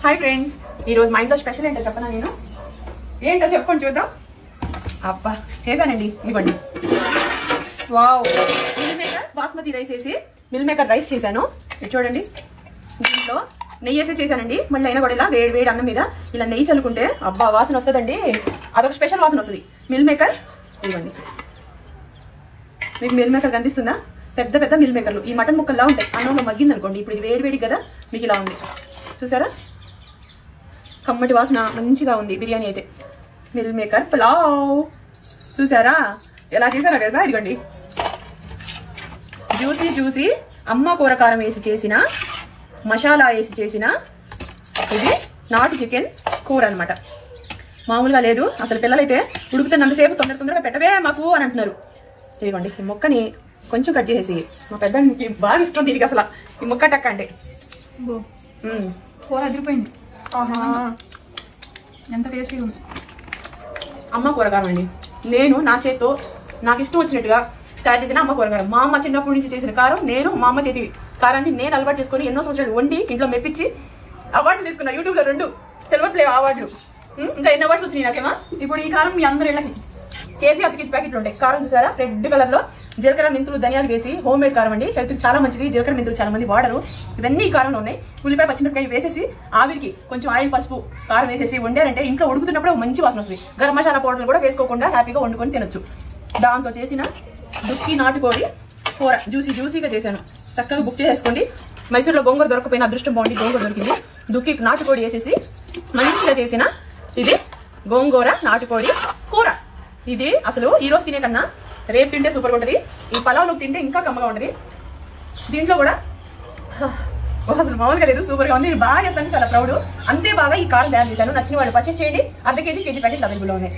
Hi friends, ఈరోజు మా ఇంట్లో స్పెషల్ ఏంటో చెప్పనా? నేను ఏంటో చెప్పుకొని చూద్దాం. అబ్బా చేశానండి, ఇవ్వండి. Wow, meal maker basmati rice వేసి మిల్ మేకర్ రైస్ చేశాను. ఇది చూడండి, దీంట్లో నెయ్యి వేసి చేశానండి. మళ్ళీ అయినా కూడా ఇలా వేడి వేడి అన్నం మీద ఇలా నెయ్యి చల్లుకుంటే అబ్బా వాసన వస్తుందండి. అదొక స్పెషల్ వాసన వస్తుంది. మిల్ మేకర్ ఇవ్వండి. మీకు మిల్ మేకర్ కనిపిస్తుందా? పెద్ద పెద్ద మిల్ మేకర్లు ఈ మటన్ ముక్కల్లా ఉంటాయి. అన్నంలో మగ్గింది అనుకోండి. ఇప్పుడు ఇది వేడి వేడి కదా, మీకు ఇలా ఉంది చూసారా? కమ్మటి వాసన మంచిగా ఉంది. బిర్యానీ అయితే మిల్ మేకర్ పులావ్ చూసారా ఎలా చేశారా కదా? ఇదిగోండి, జ్యూసీ జ్యూసీ అమ్మ కూరకారం వేసి చేసిన, మసాలా వేసి చేసిన ఇది నాటు చికెన్ కూర అనమాట. మామూలుగా లేదు అసలు. పిల్లలైతే ఉడుకుతున్నంతసేపు తొందరగా పెట్టవే మాకు అని అంటున్నారు. ఇదిగోండి, ఈ మొక్కని కొంచెం కట్ చేసేసి, మా పెద్దకి బాగా ఇష్టం దీనికి అసలు ఈ మొక్క టక్క అంటే. కూర అదిరిపోయింది. ఎంత టేస్టీగా ఉంది. అమ్మ కూరగారం అండి. నేను నా చేతితో నాకు ఇష్టం వచ్చినట్టుగా తయారు చేసిన అమ్మ కూరగారం. మా అమ్మ చిన్నప్పటి నుంచి చేసిన కారం, నేను మా అమ్మ చేతి కారాన్ని నేను అలవాటు చేసుకుని ఎన్నో సంవత్సరాలు వండి ఇంట్లో మెప్పించి అవార్డులు తీసుకున్నా. యూట్యూబ్లో 2 సిల్వర్ ప్లే అవార్డులు. ఇంకా ఎన్ని అవార్డ్స్ వచ్చినాయి నాకేమా. ఇప్పుడు ఈ కారం మీ అందరి ఇళ్ళకి కేజీ అతికించి ప్యాకెట్లు ఉంటాయి. కారం చూసారా, రెడ్ కలర్ లో జీలకర్ర మెంతులు ధనియాలు వేసి హోమ్ మేడ్ కారం అండి. హెల్త్ చాలా మంచిది. జీలకర్ర మెంతులు చాలా మంది వాడరు. ఇవన్నీ ఈ కారంలో ఉన్నాయి. ఉల్లిపాయ పచ్చిమిరపకాయ వేసేసి ఆవిరికి కొంచెం ఆయిల్ పసుపు కారం వేసేసి వండారంటే ఇంట్లో ఉడుకుతున్నప్పుడు మంచి వాసన వస్తుంది. గరం మసాలా పౌడర్లు కూడా వేసుకోకుండా హ్యాపీగా వండుకొని తినొచ్చు. దాంతో చేసిన దుక్కి నాటుకోడి కూర జ్యూసీ జ్యూసీగా చేశాను. చక్కగా బుక్ చేసేసుకోండి. మైసూర్లో గోంగూర దొరకపోయిన అదృష్టం బాగుంది, గోంగూర దొరికింది. దుక్కి నాటుకోడి వేసేసి మంచిగా చేసిన ఇది గోంగూర నాటుకోడి కూర. ఇది అసలు ఈ రోజు తినే కన్నా రేపు తింటే సూపర్గా ఉంటుంది. ఈ పలావ్లో తింటే ఇంకా కమ్మగా ఉంటుంది. దీంట్లో కూడా అసలు మామూలుగా లేదు, సూపర్గా ఉంది. బాగా చేస్తాను, చాలా ప్రౌడ్. అంతే బాగా ఈ కారం తయారు చేశాను. నచ్చిన వాళ్ళు పర్చేస్ చేయండి. అర్ధ కేజీ ప్యాకెట్లు అవైలబుల్లో ఉన్నాయి.